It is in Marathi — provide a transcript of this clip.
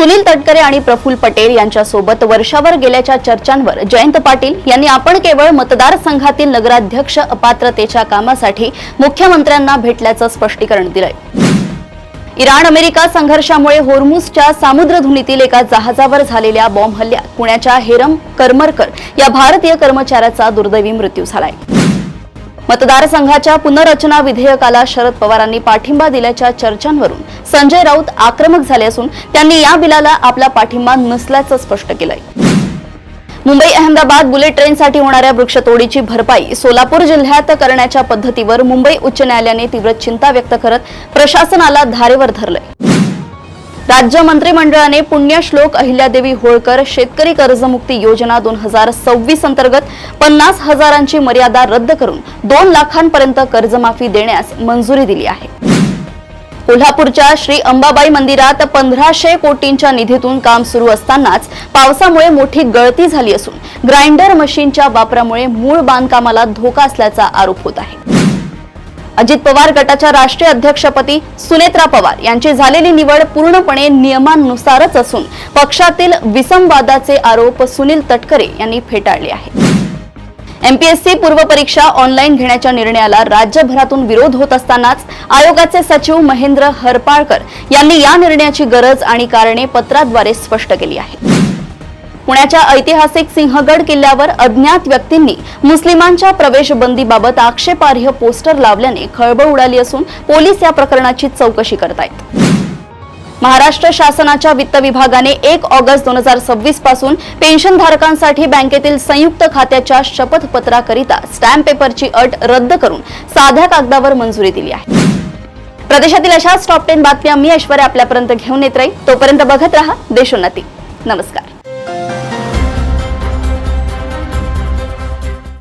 सुनील तटकरे आणि प्रफुल्ल पटेल यांच्यासोबत वर्षावर गेल्याच्या चर्चांवर जयंत पाटील यांनी आपण केवळ मतदारसंघातील नगराध्यक्ष अपात्रतेच्या कामासाठी मुख्यमंत्र्यांना भेटल्याचं स्पष्टीकरण दिलंय। इराण अमेरिका संघर्षामुळे होर्मुझच्या सामुद्रधुनीतील एका जहाजावर झालेल्या बॉम्ब हल्ल्यात पुण्याच्या हेरम करमरकर या भारतीय कर्मचाऱ्याचा दुर्दैवी मृत्यू झालाय। मतदारसंघाच्या पुनर्रचना विधेयकाला शरद पवारांनी पाठिंबा दिल्याच्या चर्चांवरून संजय राऊत आक्रमक झाले असून त्यांनी या बिलाला आपला पाठिंबा नसल्याचं स्पष्ट केलंय। मुंबई अहमदाबाद बुलेट ट्रेनसाठी होणाऱ्या वृक्षतोडीची भरपाई सोलापूर जिल्ह्यात करण्याच्या पद्धतीवर मुंबई उच्च न्यायालयाने तीव्र चिंता व्यक्त करत प्रशासनाला धारेवर धरलंय। राज्य मंत्रिमंडळाने पुण्यश्लोक अहिल्यादेवी होळकर शेतकरी कर्जमुक्ती योजना 2026 अंतर्गत 50,000ची मर्यादा रद्द करून 2 लाखांपर्यंत कर्जमाफी देण्यास मंजुरी दिली आहे। कोल्हापूरच्या श्री अंबाबाई मंदिरात 1500 कोटींच्या निधीतून काम सुरू असतानाच पावसामुळे मोठी गळती झाली असून ग्राइंडर मशीनच्या वापरामुळे मूळ बांधकामाला धोका असल्याचा आरोप होत आहे। अजित पवार गटाच्या राष्ट्रीय अध्यक्षपदी सुनेत्रा पवार यांची झालेली निवड पूर्णपणे नियमानुसारच असून पक्षातील विसंवादाचे आरोप सुनील तटकरे यांनी फेटाळले आहेत। एमपीएससी पूर्व परीक्षा ऑनलाईन घेण्याच्या निर्णयाला राज्यभरातून विरोध होत असतानाच आयोगाचे सचिव महेंद्र हरपाळकर यांनी या निर्णयाची गरज आणि कारणे पत्राद्वारे स्पष्ट केली आहेत। पुण्याच्या ऐतिहासिक सिंहगड किल्ल्यावर अज्ञात व्यक्तींनी मुस्लिमांच्या प्रवेशबंदीबाबत आक्षेपार्ह पोस्टर लावल्याने खळबळ उडाली असून पोलीस या प्रकरणाची चौकशी करत आहेत। महाराष्ट्र शासनाच्या वित्त विभागाने 1 ऑगस्ट 2026 पासून पेन्शनधारकांसाठी बँकेतील संयुक्त खात्याच्या शपथपत्राकरिता स्टॅम्प पेपरची अट रद्द करून साध्या कागदावर मंजुरी दिली आहे। प्रदेशातील अशाच टॉप 10 बातम्या मी ऐश्वर्या आपल्यापर्यंत घेऊन येत राहील। तोपर्यंत बघत रहा देशोन्नती। नमस्कार।